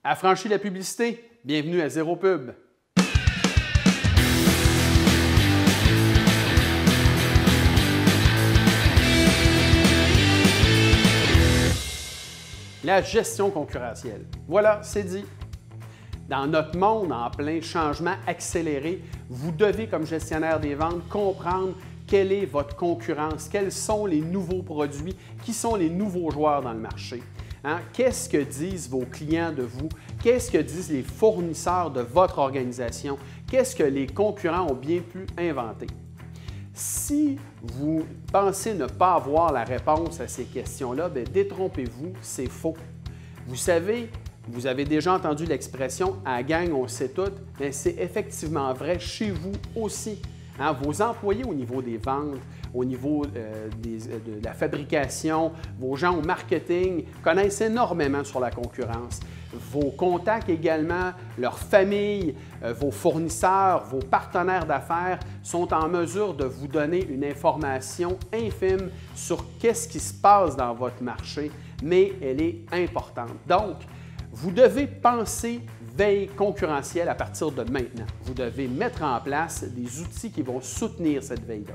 Affranchis la publicité, bienvenue à Zéro Pub. La gestion concurrentielle. Voilà, c'est dit. Dans notre monde en plein changement accéléré, vous devez, comme gestionnaire des ventes, comprendre quelle est votre concurrence, quels sont les nouveaux produits, qui sont les nouveaux joueurs dans le marché. Qu'est-ce que disent vos clients de vous? Qu'est-ce que disent les fournisseurs de votre organisation? Qu'est-ce que les concurrents ont bien pu inventer? Si vous pensez ne pas avoir la réponse à ces questions-là, détrompez-vous, c'est faux. Vous savez, vous avez déjà entendu l'expression « à la gang, on sait tout », mais c'est effectivement vrai chez vous aussi. Vos employés au niveau des ventes, au niveau de la fabrication, vos gens au marketing connaissent énormément sur la concurrence. Vos contacts également, leurs familles, vos fournisseurs, vos partenaires d'affaires sont en mesure de vous donner une information infime sur qu'est-ce qui se passe dans votre marché, mais elle est importante. Donc, vous devez penser veille concurrentielle à partir de maintenant. Vous devez mettre en place des outils qui vont soutenir cette veille-là.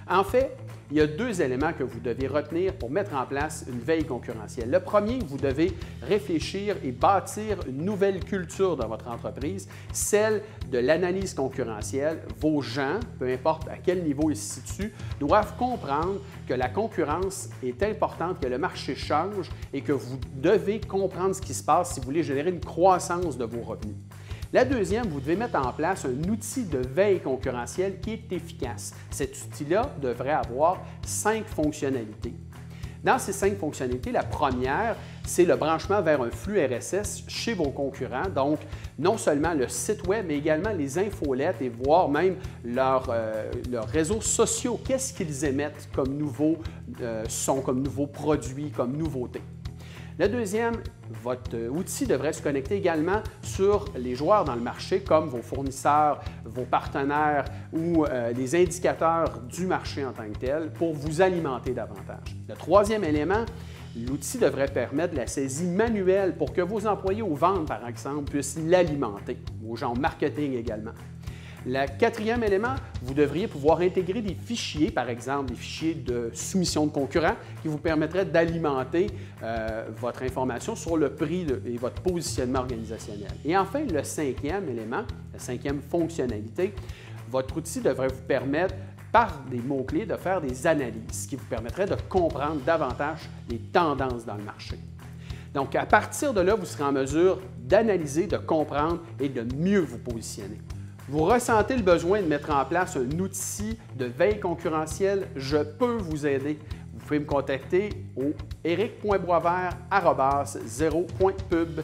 En fait, il y a deux éléments que vous devez retenir pour mettre en place une veille concurrentielle. Le premier, vous devez réfléchir et bâtir une nouvelle culture dans votre entreprise, celle de l'analyse concurrentielle. Vos gens, peu importe à quel niveau ils se situent, doivent comprendre que la concurrence est importante, que le marché change et que vous devez comprendre ce qui se passe si vous voulez générer une croissance de vos revenus. La deuxième, vous devez mettre en place un outil de veille concurrentielle qui est efficace. Cet outil-là devrait avoir 5 fonctionnalités. Dans ces 5 fonctionnalités, la première, c'est le branchement vers un flux RSS chez vos concurrents. Donc, non seulement le site web, mais également les infolettes et voire même leurs réseaux sociaux. Qu'est-ce qu'ils émettent comme nouveaux sons, comme nouveaux produits, comme nouveautés? Le deuxième, votre outil devrait se connecter également sur les joueurs dans le marché comme vos fournisseurs, vos partenaires ou les indicateurs du marché en tant que tel pour vous alimenter davantage. Le troisième élément, l'outil devrait permettre la saisie manuelle pour que vos employés aux ventes, par exemple, puissent l'alimenter, vos gens au marketing également. Le quatrième élément, vous devriez pouvoir intégrer des fichiers, par exemple des fichiers de soumission de concurrents qui vous permettraient d'alimenter votre information sur le prix et votre positionnement organisationnel. Et enfin, le cinquième élément, la cinquième fonctionnalité, votre outil devrait vous permettre par des mots-clés de faire des analyses qui vous permettraient de comprendre davantage les tendances dans le marché. Donc, à partir de là, vous serez en mesure d'analyser, de comprendre et de mieux vous positionner. Vous ressentez le besoin de mettre en place un outil de veille concurrentielle, je peux vous aider. Vous pouvez me contacter au eric.boisvert@zero.pub.